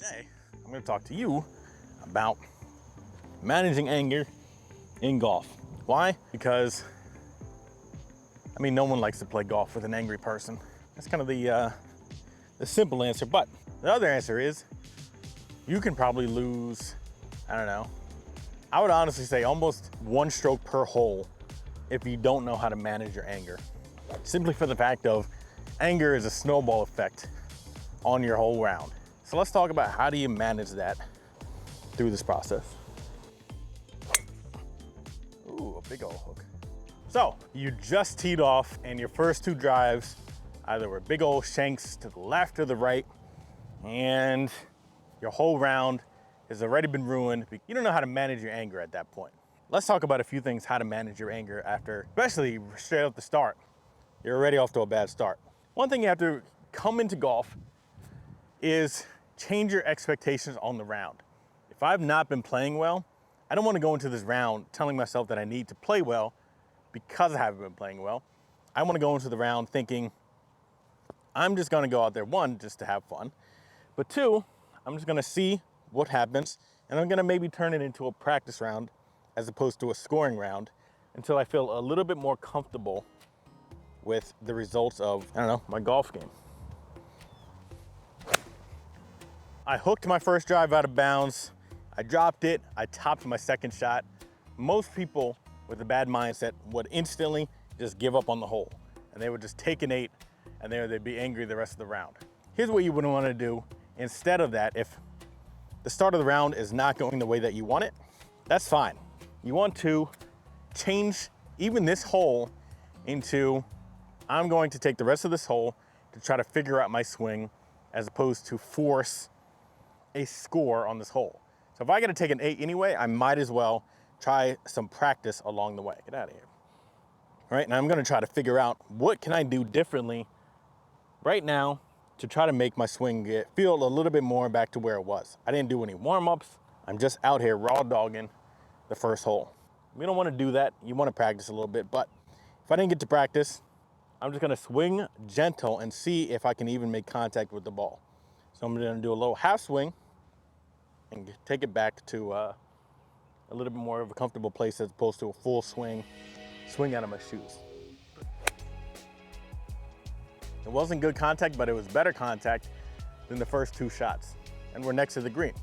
Today, I'm going to talk to you about managing anger in golf. Why? Because, no one likes to play golf with an angry person. That's kind of the simple answer, but the other answer is you can probably lose, I would honestly say almost one stroke per hole if you don't know how to manage your anger. Simply for the fact of anger is a snowball effect on your whole round. So let's talk about how do you manage that through this process. Ooh, a big old hook. So you just teed off and your first two drives either were big old shanks to the left or the right, and your whole round has already been ruined. You don't know how to manage your anger at that point. Let's talk about a few things how to manage your anger after, especially straight off the start. You're already off to a bad start. One thing you have to come into golf is change your expectations on the round. If I've not been playing well, I don't want to go into this round telling myself that I need to play well because I haven't been playing well. I want to go into the round thinking I'm just going to go out there, one, just to have fun, but two, I'm just going to see what happens, and I'm going to maybe turn it into a practice round as opposed to a scoring round until I feel a little bit more comfortable with the results of, my golf game. I hooked my first drive out of bounds. I dropped it. I topped my second shot. Most people with a bad mindset would instantly just give up on the hole, and they would just take an 8 and they'd be angry the rest of the round. Here's what you wouldn't want to do instead of that. If the start of the round is not going the way that you want it, that's fine. You want to change even this hole into, I'm going to take the rest of this hole to try to figure out my swing as opposed to force a score on this hole. So if I got to take an 8 anyway, I might as well try some practice along the way. Get out of here. All right, and I'm going to try to figure out what can I do differently right now to try to make my swing feel a little bit more back to where it was. I didn't do any warm-ups. I'm just out here raw dogging the first hole. We don't want to do that. You want to practice a little bit, but if I didn't get to practice, I'm just going to swing gentle and see if I can even make contact with the ball. So I'm going to do a little half swing and take it back to a little bit more of a comfortable place as opposed to a full swing out of my shoes. It wasn't good contact, but it was better contact than the first two shots, and we're next to the green.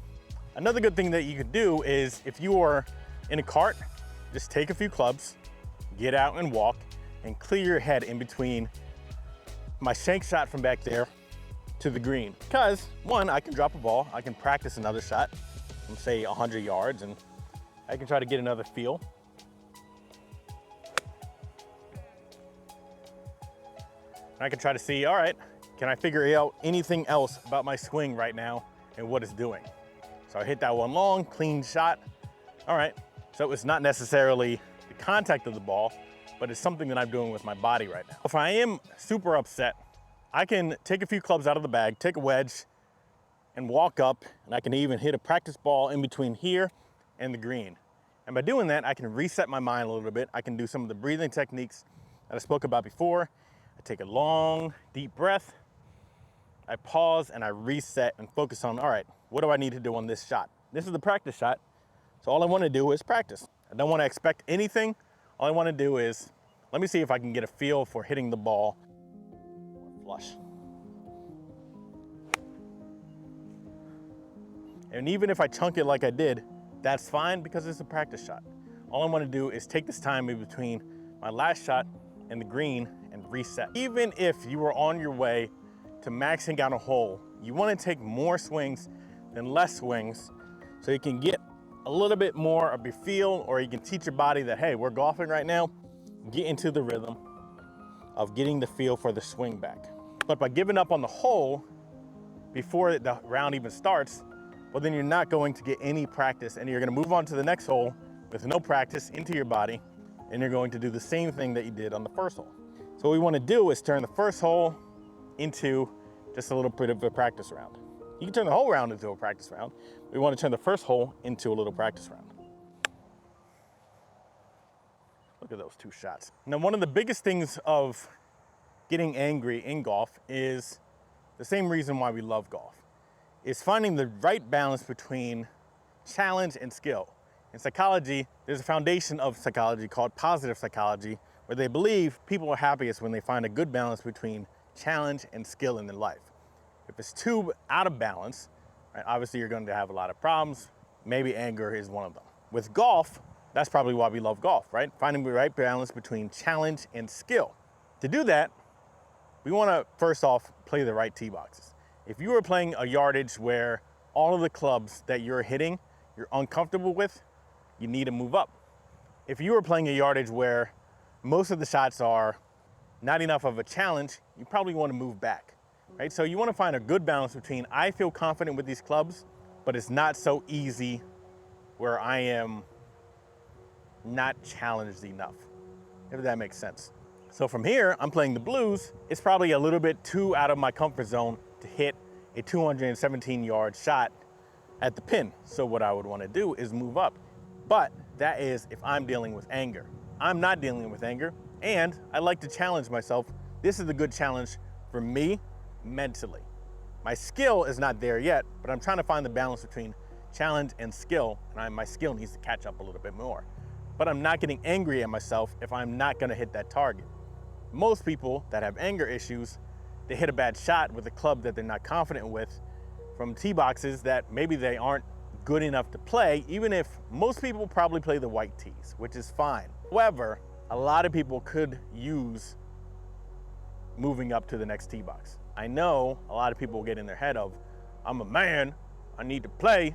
Another good thing that you could do is if you are in a cart, just take a few clubs, get out and walk, and clear your head in between my shank shot from back there to the green. Because one, I can drop a ball, I can practice another shot from say 100 yards, and I can try to get another feel. And I can try to see, all right, can I figure out anything else about my swing right now and what it's doing? So I hit that one long, clean shot. All right, so it's not necessarily the contact of the ball, but it's something that I'm doing with my body right now. If I am super upset, I can take a few clubs out of the bag, take a wedge, and walk up, and I can even hit a practice ball in between here and the green. And by doing that, I can reset my mind a little bit. I can do some of the breathing techniques that I spoke about before. I take a long, deep breath, I pause, and I reset and focus on, all right, what do I need to do on this shot? This is the practice shot, so all I want to do is practice. I don't want to expect anything. All I want to do is, let me see if I can get a feel for hitting the ball flush. And even if I chunk it like I did, that's fine because it's a practice shot. All I want to do is take this time in between my last shot and the green and reset. Even if you were on your way to maxing out a hole, you want to take more swings than less swings so you can get a little bit more of your feel, or you can teach your body that, hey, we're golfing right now, get into the rhythm of getting the feel for the swing back. But by giving up on the hole before the round even starts, well, then you're not going to get any practice, and you're going to move on to the next hole with no practice into your body, and you're going to do the same thing that you did on the first hole. So what we want to do is turn the first hole into just a little bit of a practice round. You can turn the whole round into a practice round. We want to turn the first hole into a little practice round. Look at those two shots. Now, one of the biggest things of getting angry in golf is the same reason why we love golf. is finding the right balance between challenge and skill. In psychology, there's a foundation of psychology called positive psychology, where they believe people are happiest when they find a good balance between challenge and skill in their life. If it's too out of balance, right, obviously you're going to have a lot of problems. Maybe anger is one of them. With golf, that's probably why we love golf, right? Finding the right balance between challenge and skill. To do that, we want to first off play the right tee boxes. If you are playing a yardage where all of the clubs that you're hitting you're uncomfortable with, you need to move up. If you are playing a yardage where most of the shots are not enough of a challenge, you probably want to move back, right? So you want to find a good balance between I feel confident with these clubs, but it's not so easy where I am not challenged enough, if that makes sense. So from here, I'm playing the blues. It's probably a little bit too out of my comfort zone to hit a 217-yard shot at the pin. So what I would want to do is move up. But that is if I'm dealing with anger. I'm not dealing with anger, and I like to challenge myself. This is a good challenge for me mentally. My skill is not there yet, but I'm trying to find the balance between challenge and skill, and my skill needs to catch up a little bit more. But I'm not getting angry at myself if I'm not gonna hit that target. Most people that have anger issues, they hit a bad shot with a club that they're not confident with from tee boxes that maybe they aren't good enough to play, even if most people probably play the white tees, which is fine. However, a lot of people could use moving up to the next tee box. I know a lot of people get in their head of, I'm a man, I need to play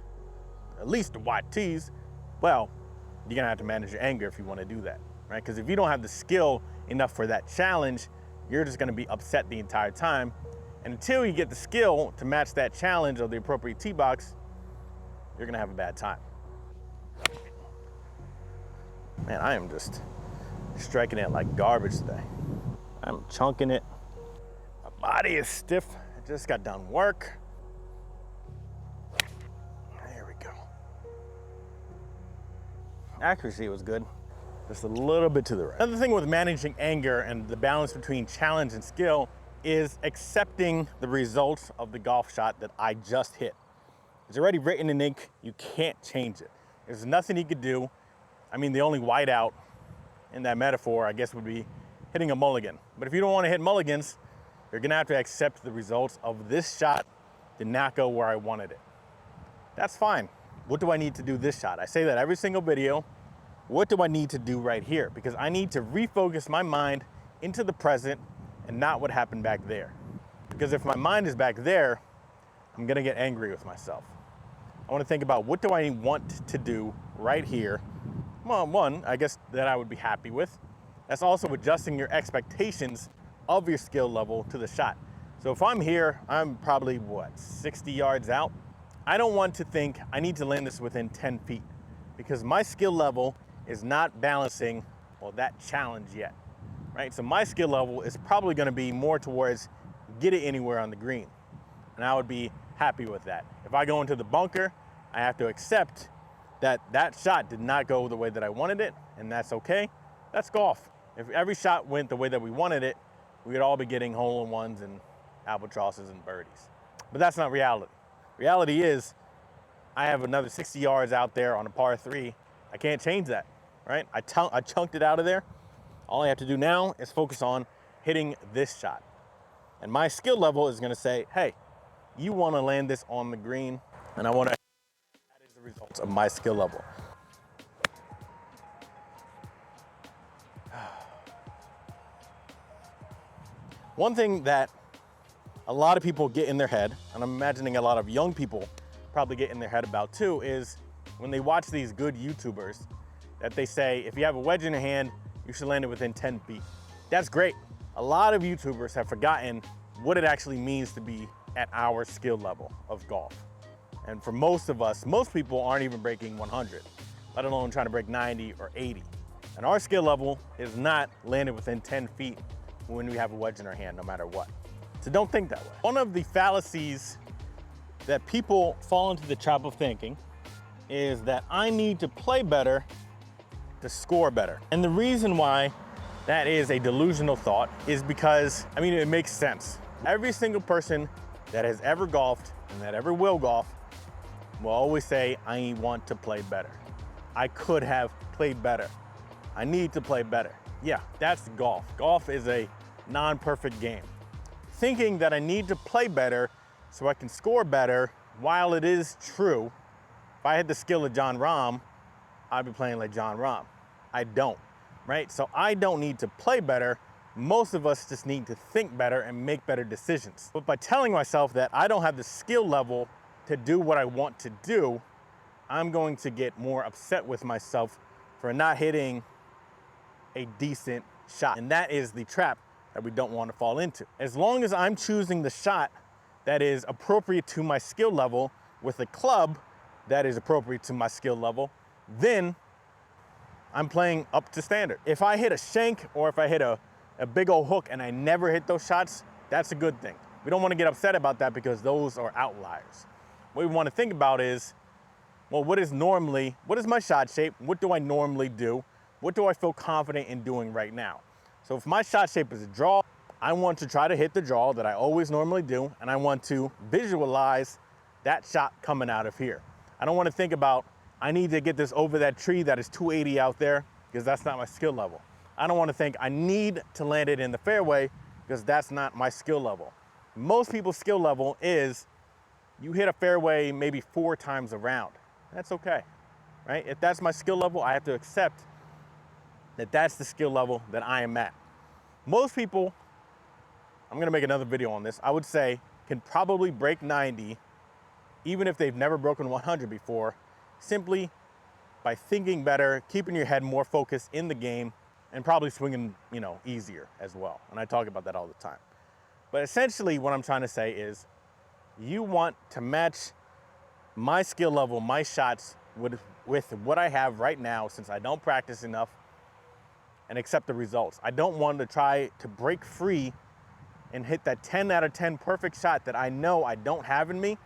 at least the white tees. Well, you're gonna have to manage your anger if you wanna do that, right? Because if you don't have the skill enough for that challenge, you're just gonna be upset the entire time. And until you get the skill to match that challenge or the appropriate tee box, you're gonna have a bad time. Man, I am just striking it like garbage today. I'm chunking it. My body is stiff. I just got done work. There we go. Accuracy was good. Just a little bit to the right. Another thing with managing anger and the balance between challenge and skill is accepting the results of the golf shot that I just hit. It's already written in ink. You can't change it. There's nothing you could do. I mean, the only whiteout in that metaphor, I guess, would be hitting a mulligan. But if you don't want to hit mulligans, you're gonna have to accept the results of this shot did not go where I wanted it. That's fine. What do I need to do this shot? I say that every single video. What do I need to do right here? Because I need to refocus my mind into the present and not what happened back there. Because if my mind is back there, I'm gonna get angry with myself. I wanna think about what do I want to do right here. Well, one, I guess that I would be happy with. That's also adjusting your expectations of your skill level to the shot. So if I'm here, I'm probably, 60 yards out? I don't want to think I need to land this within 10 feet because my skill level is not balancing, that challenge yet, right? So my skill level is probably gonna be more towards get it anywhere on the green. And I would be happy with that. If I go into the bunker, I have to accept that that shot did not go the way that I wanted it, and that's okay. That's golf. If every shot went the way that we wanted it, we would all be getting hole-in-ones and albatrosses and birdies. But that's not reality. Reality is, I have another 60 yards out there on a par 3. I can't change that, right? I chunked it out of there. All I have to do now is focus on hitting this shot. And my skill level is gonna say, hey, you wanna land this on the green, and I wanna, that is the results of my skill level. One thing that a lot of people get in their head, and I'm imagining a lot of young people probably get in their head about too, is when they watch these good YouTubers that they say, if you have a wedge in your hand, you should land it within 10 feet. That's great. A lot of YouTubers have forgotten what it actually means to be at our skill level of golf. And for most of us, most people aren't even breaking 100, let alone trying to break 90 or 80. And our skill level is not landed within 10 feet when we have a wedge in our hand, no matter what. So don't think that way. One of the fallacies that people fall into the trap of thinking is that I need to play better to score better. And the reason why that is a delusional thought is because, it makes sense. Every single person that has ever golfed and that every wheel golf will always say, I want to play better. I could have played better. I need to play better. Yeah, that's golf. Golf is a non-perfect game. Thinking that I need to play better so I can score better, while it is true, if I had the skill of Jon Rahm, I'd be playing like Jon Rahm. I don't, right? So I don't need to play better. Most of us just need to think better and make better decisions. But by telling myself that I don't have the skill level to do what I want to do, I'm going to get more upset with myself for not hitting a decent shot. And that is the trap that we don't want to fall into. As long as I'm choosing the shot that is appropriate to my skill level with a club that is appropriate to my skill level, then I'm playing up to standard. If I hit a shank or if I hit a big old hook and I never hit those shots, that's a good thing. We don't want to get upset about that because those are outliers. What we want to think about is, well, what is my shot shape? What do I normally do? What do I feel confident in doing right now? So if my shot shape is a draw, I want to try to hit the draw that I always normally do, and I want to visualize that shot coming out of here. I don't want to think about, I need to get this over that tree that is 280 out there, because that's not my skill level. I don't want to think I need to land it in the fairway, because that's not my skill level. Most people's skill level is you hit a fairway maybe 4 times a round. That's okay, right? If that's my skill level, I have to accept that that's the skill level that I am at. Most people, I'm gonna make another video on this, I would say can probably break 90, even if they've never broken 100 before, simply by thinking better, keeping your head more focused in the game, and probably swinging, easier as well. And I talk about that all the time. But essentially what I'm trying to say is, you want to match my skill level, my shots with what I have right now, since I don't practice enough, and accept the results. I don't want to try to break free and hit that 10 out of 10 perfect shot that I know I don't have in me,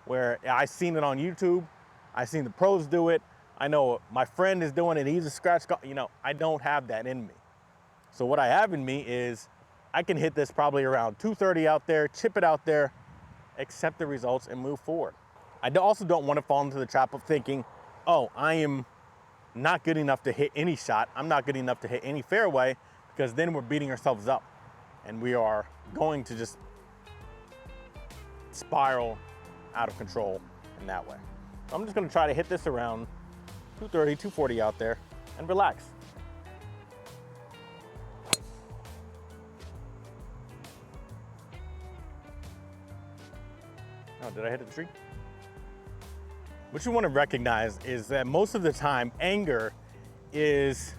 where I've seen it on YouTube, I've seen the pros do it, I know my friend is doing it, he's a scratch golf, I don't have that in me. So what I have in me is, I can hit this probably around 230 out there, chip it out there, accept the results, and move forward. I also don't want to fall into the trap of thinking, oh, I am not good enough to hit any shot, I'm not good enough to hit any fairway, because then we're beating ourselves up and we are going to just spiral out of control in that way. So I'm just going to try to hit this around 230, 240 out there and relax. Oh, did I hit the tree? What you want to recognize is that most of the time, anger is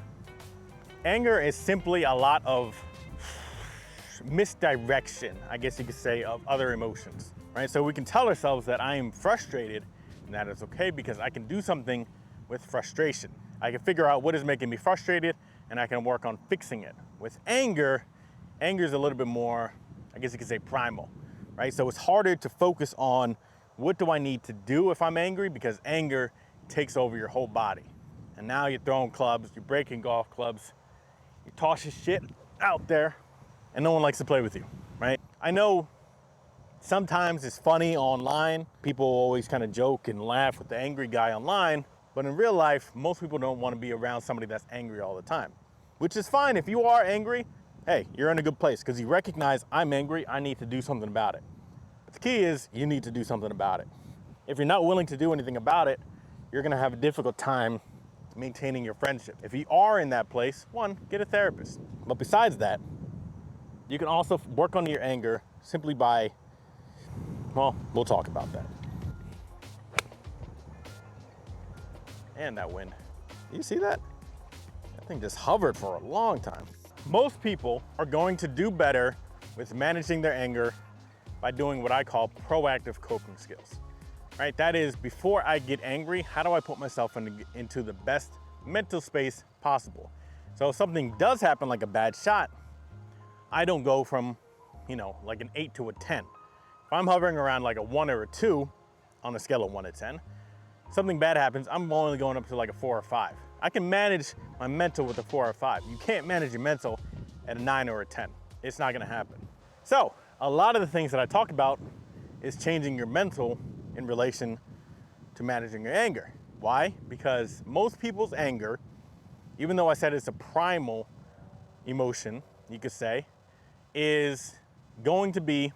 simply a lot of misdirection, I guess you could say, of other emotions, right? So we can tell ourselves that I am frustrated, and that is okay because I can do something with frustration. I can figure out what is making me frustrated, and I can work on fixing it. With anger is a little bit more, I guess you could say, primal, right? So it's harder to focus on what do I need to do if I'm angry, because anger takes over your whole body. And now you're throwing clubs, you're breaking golf clubs, you're tossing shit out there, and no one likes to play with you, right? I know sometimes it's funny online. People always kind of joke and laugh with the angry guy online, but in real life, most people don't want to be around somebody that's angry all the time, which is fine. If you are angry, hey, you're in a good place because you recognize I'm angry, I need to do something about it. The key is you need to do something about it. If you're not willing to do anything about it, you're gonna have a difficult time maintaining your friendship. If you are in that place, one, get a therapist. But besides that, you can also work on your anger simply by, well, we'll talk about that. And that wind. You see that? That thing just hovered for a long time. Most people are going to do better with managing their anger by doing what I call proactive coping skills, right? That is, before I get angry, how do I put myself into the best mental space possible? So if something does happen, like a bad shot, I don't go from, like an 8 to a 10. If I'm hovering around like a 1 or a 2 on a scale of 1 to 10, something bad happens, I'm only going up to like a 4 or 5. I can manage my mental with a 4 or 5. You can't manage your mental at a 9 or a 10. It's not gonna happen. So, a lot of the things that I talk about is changing your mental in relation to managing your anger. Why? Because most people's anger, even though I said it's a primal emotion, you could say, is going to be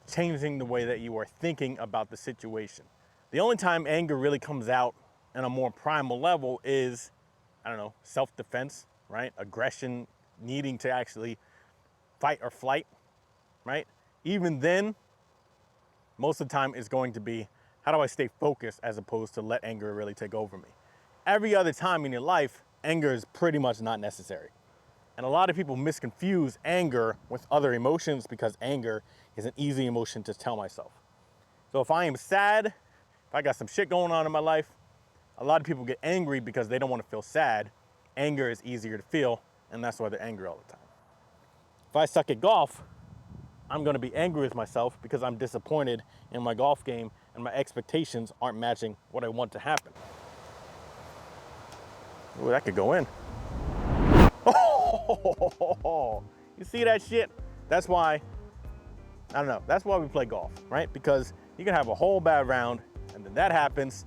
changing the way that you are thinking about the situation. The only time anger really comes out on a more primal level is, I don't know, self-defense, right? Aggression, needing to actually fight or flight, right? Even then, most of the time it's going to be, how do I stay focused as opposed to let anger really take over me? Every other time in your life, anger is pretty much not necessary. And a lot of people misconfuse anger with other emotions because anger is an easy emotion to tell myself. So if I am sad, if I got some shit going on in my life, a lot of people get angry because they don't want to feel sad. Anger is easier to feel, and that's why they're angry all the time. If I suck at golf, I'm going to be angry with myself because I'm disappointed in my golf game and my expectations aren't matching what I want to happen. Ooh, that could go in. Oh, you see that shit? That's why, I don't know, that's why we play golf, right? Because you can have a whole bad round and then that happens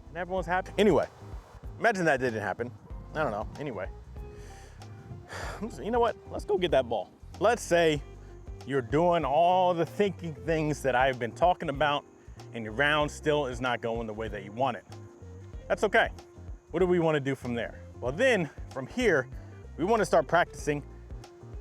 and everyone's happy. Anyway, imagine that didn't happen. I don't know, anyway. You know what, let's go get that ball. Let's say you're doing all the thinking things that I've been talking about and your round still is not going the way that you want it. That's okay. What do we want to do from there? Well then, from here, we want to start practicing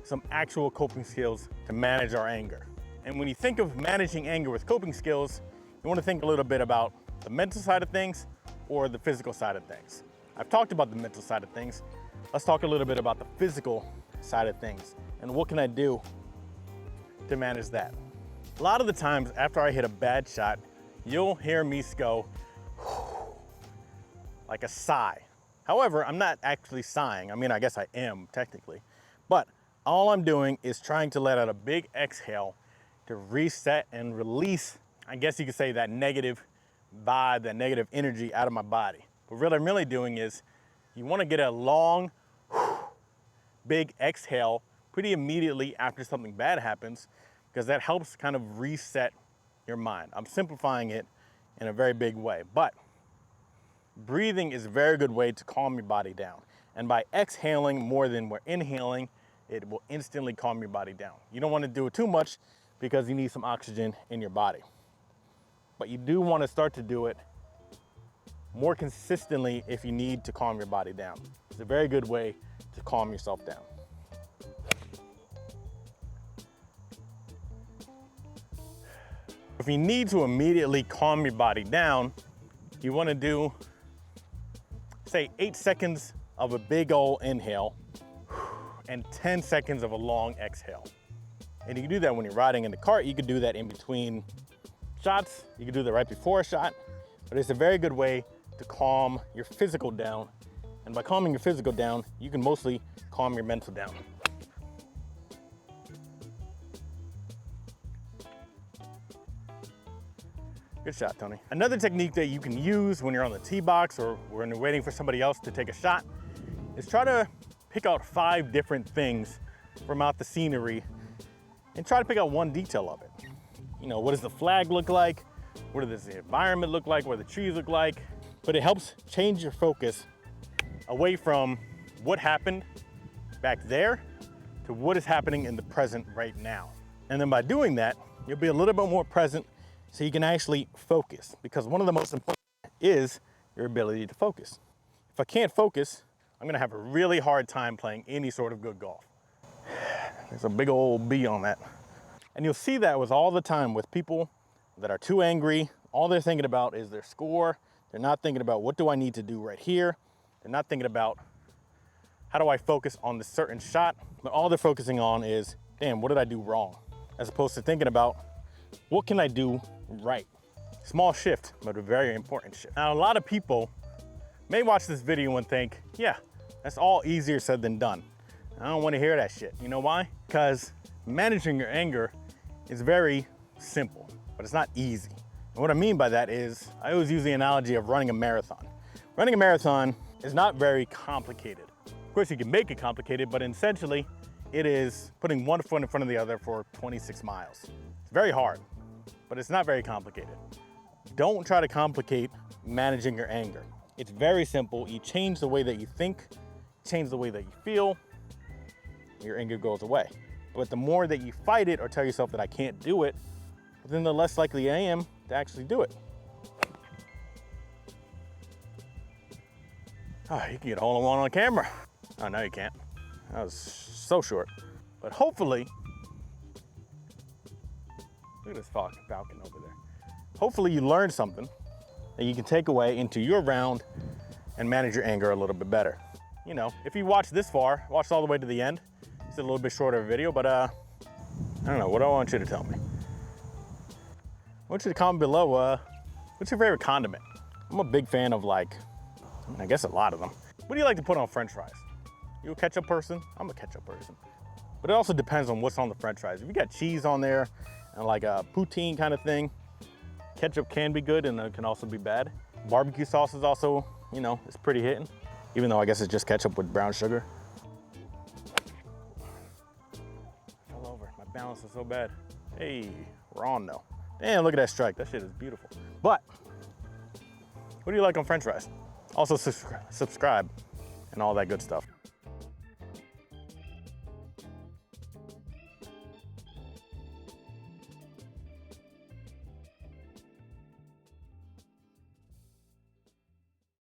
some actual coping skills to manage our anger. And when you think of managing anger with coping skills, you want to think a little bit about the mental side of things or the physical side of things. I've talked about the mental side of things. Let's talk a little bit about the physical side of things and what can I do to manage that. A lot of the times after I hit a bad shot, you'll hear me go like a sigh. However, I'm not actually sighing. I mean, I guess I am technically, but all I'm doing is trying to let out a big exhale to reset and release, I guess you could say, that negative vibe, that negative energy out of my body. But what I'm really doing is you want to get a long, big exhale pretty immediately after something bad happens, because that helps kind of reset your mind. I'm simplifying it in a very big way, but breathing is a very good way to calm your body down. And by exhaling more than we're inhaling, it will instantly calm your body down. You don't want to do it too much because you need some oxygen in your body. But you do want to start to do it more consistently if you need to calm your body down. It's a very good way to calm yourself down. If you need to immediately calm your body down, you want to do, say, 8 seconds of a big old inhale and 10 seconds of a long exhale. And you can do that when you're riding in the cart. You could do that in between shots. You can do that right before a shot, but it's a very good way to calm your physical down. And by calming your physical down, you can mostly calm your mental down. Good shot, Tony. Another technique that you can use when you're on the tee box or when you're waiting for somebody else to take a shot is try to pick out 5 different things from out the scenery and try to pick out one detail of it. You know, what does the flag look like? What does the environment look like? What do the trees look like? But it helps change your focus away from what happened back there to what is happening in the present right now. And then by doing that, you'll be a little bit more present so you can actually focus, because one of the most important is your ability to focus. If I can't focus, I'm gonna have a really hard time playing any sort of good golf. There's a big old B on that. And you'll see that with all the time with people that are too angry. All they're thinking about is their score. They're not thinking about what do I need to do right here. They're not thinking about how do I focus on this certain shot, but all they're focusing on is, damn, what did I do wrong? As opposed to thinking about what can I do right? Small shift, but a very important shift. Now, a lot of people may watch this video and think, yeah, that's all easier said than done. I don't want to hear that shit. You know why? Because managing your anger is very simple, but it's not easy. And what I mean by that is, I always use the analogy of running a marathon. Running a marathon is not very complicated. Of course, you can make it complicated, but essentially, it is putting one foot in front of the other for 26 miles. It's very hard. but it's not very complicated. Don't try to complicate managing your anger. It's very simple. You change the way that you think, change the way that you feel, your anger goes away. But the more that you fight it or tell yourself that I can't do it, then the less likely I am to actually do it. Oh, you can get a hole in one on camera. Oh, no, you can't. That was so short. But hopefully, look at this falcon over there. Hopefully you learned something that you can take away into your round and manage your anger a little bit better. You know, if you watched this far, watched all the way to the end, it's a little bit shorter video, but I don't know, what do I want you to tell me? I want you to comment below, what's your favorite condiment? I'm a big fan of I guess a lot of them. What do you like to put on French fries? You a ketchup person? I'm a ketchup person. But it also depends on what's on the French fries. If you got cheese on there and like a poutine kind of thing, ketchup can be good and it can also be bad. Barbecue sauce is also, you know, it's pretty hitting, even though I guess it's just ketchup with brown sugar. Fell over, my balance is so bad. Hey, we're on though. Damn, look at that strike, that shit is beautiful. But, what do you like on French fries? Also subscribe and all that good stuff.